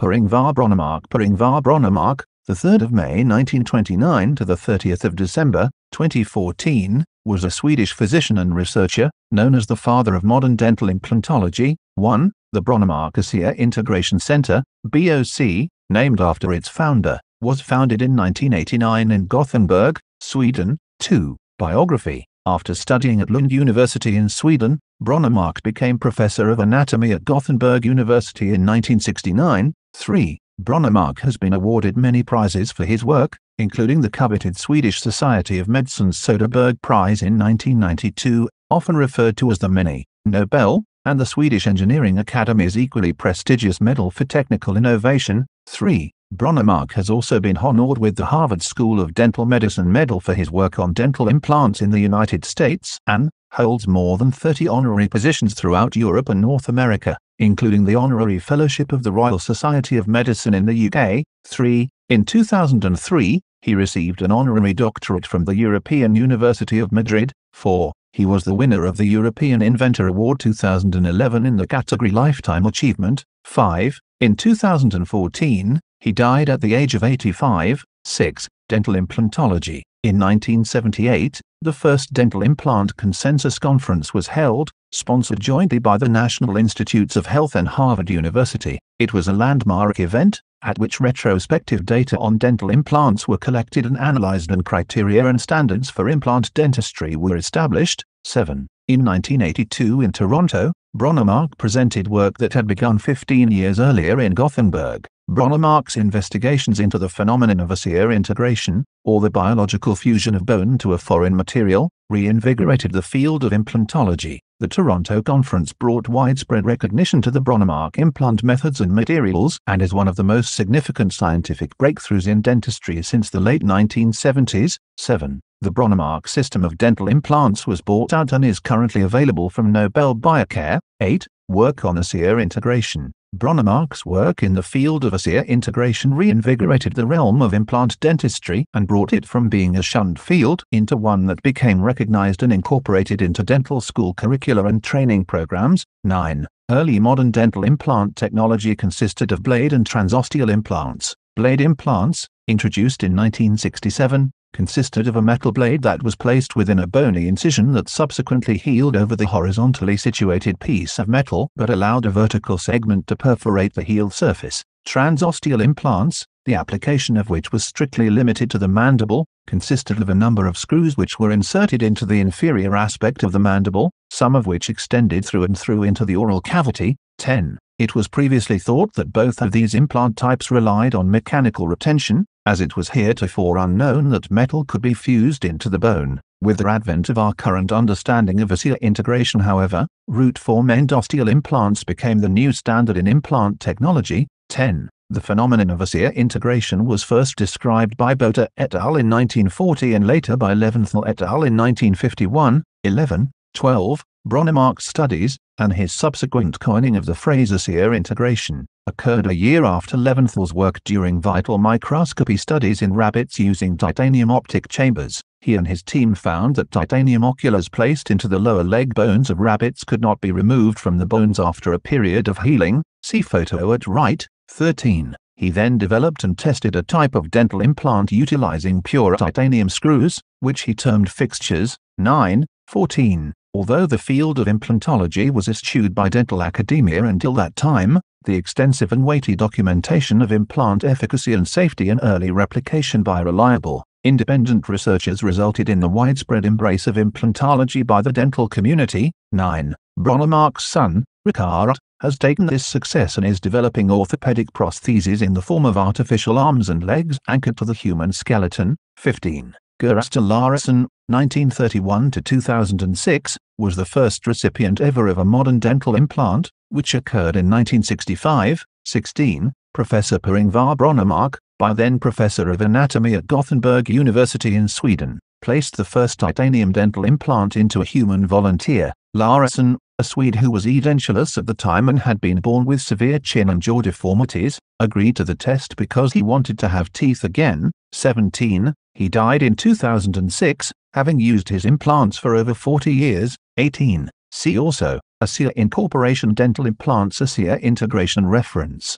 Per-Ingvar Brånemark. Per-Ingvar Brånemark, the 3rd of May 1929 to the 30th of December 2014, was a Swedish physician and researcher, known as the father of modern dental implantology. 1. The Branemark Ossear Integration Center, BOC, named after its founder, was founded in 1989 in Gothenburg, Sweden. 2. Biography. After studying at Lund University in Sweden, Brånemark became professor of anatomy at Gothenburg University in 1969. 3. Brånemark has been awarded many prizes for his work, including the coveted Swedish Society of Medicine's Söderberg Prize in 1992, often referred to as the Mini Nobel, and the Swedish Engineering Academy's equally prestigious Medal for Technical Innovation. 3. Brånemark has also been honored with the Harvard School of Dental Medicine Medal for his work on dental implants in the United States, and holds more than 30 honorary positions throughout Europe and North America, including the Honorary Fellowship of the Royal Society of Medicine in the UK. 3. In 2003, he received an honorary doctorate from the European University of Madrid. 4. He was the winner of the European Inventor Award 2011 in the category Lifetime Achievement. 5. In 2014, he died at the age of 85. 6. Dental Implantology. In 1978, the first Dental Implant Consensus Conference was held, sponsored jointly by the National Institutes of Health and Harvard University. It was a landmark event, at which retrospective data on dental implants were collected and analyzed and criteria and standards for implant dentistry were established. 7. In 1982 in Toronto, Brånemark presented work that had begun 15 years earlier in Gothenburg. Brånemark's investigations into the phenomenon of ossear integration, or the biological fusion of bone to a foreign material, reinvigorated the field of implantology. The Toronto conference brought widespread recognition to the Brånemark implant methods and materials and is one of the most significant scientific breakthroughs in dentistry since the late 1970s. 7. The Brånemark system of dental implants was bought out and is currently available from Nobel Biocare. 8. Work on ossear integration. Brånemark's work in the field of ossear integration reinvigorated the realm of implant dentistry and brought it from being a shunned field into one that became recognized and incorporated into dental school curricula and training programs. 9. Early modern dental implant technology consisted of blade and transosteal implants. Blade implants, introduced in 1967, consisted of a metal blade that was placed within a bony incision that subsequently healed over the horizontally situated piece of metal but allowed a vertical segment to perforate the healed surface. Transosteal implants, the application of which was strictly limited to the mandible, consisted of a number of screws which were inserted into the inferior aspect of the mandible, some of which extended through and through into the oral cavity. 10. It was previously thought that both of these implant types relied on mechanical retention, as it was heretofore unknown that metal could be fused into the bone. With the advent of our current understanding of ossear integration, however, root-form endosteal implants became the new standard in implant technology. 10. The phenomenon of ossear integration was first described by Bota et al. In 1940 and later by Leventhal et al. In 1951. 11. 12. Brånemark's studies, and his subsequent coining of the phrase ossear integration, occurred a year after Leventhal's work during vital microscopy studies in rabbits using titanium optic chambers. He and his team found that titanium oculars placed into the lower leg bones of rabbits could not be removed from the bones after a period of healing. See photo at right. 13. He then developed and tested a type of dental implant utilizing pure titanium screws, which he termed fixtures. 9. 14. Although the field of implantology was eschewed by dental academia until that time, the extensive and weighty documentation of implant efficacy and safety and early replication by reliable, independent researchers resulted in the widespread embrace of implantology by the dental community. 9. Brånemark's son, Ricard, has taken this success and is developing orthopedic prostheses in the form of artificial arms and legs anchored to the human skeleton. 15. Gösta Larsson, 1931 to 2006, was the first recipient ever of a modern dental implant, which occurred in 1965. 16. Professor Per-Ingvar Brånemark, by then professor of anatomy at Gothenburg University in Sweden, placed the first titanium dental implant into a human volunteer. Larsson, a Swede who was edentulous at the time and had been born with severe chin and jaw deformities, agreed to the test because he wanted to have teeth again. 17. He died in 2006, having used his implants for over 40 years. 18. See also, ossear incorporation dental implants ossear integration reference.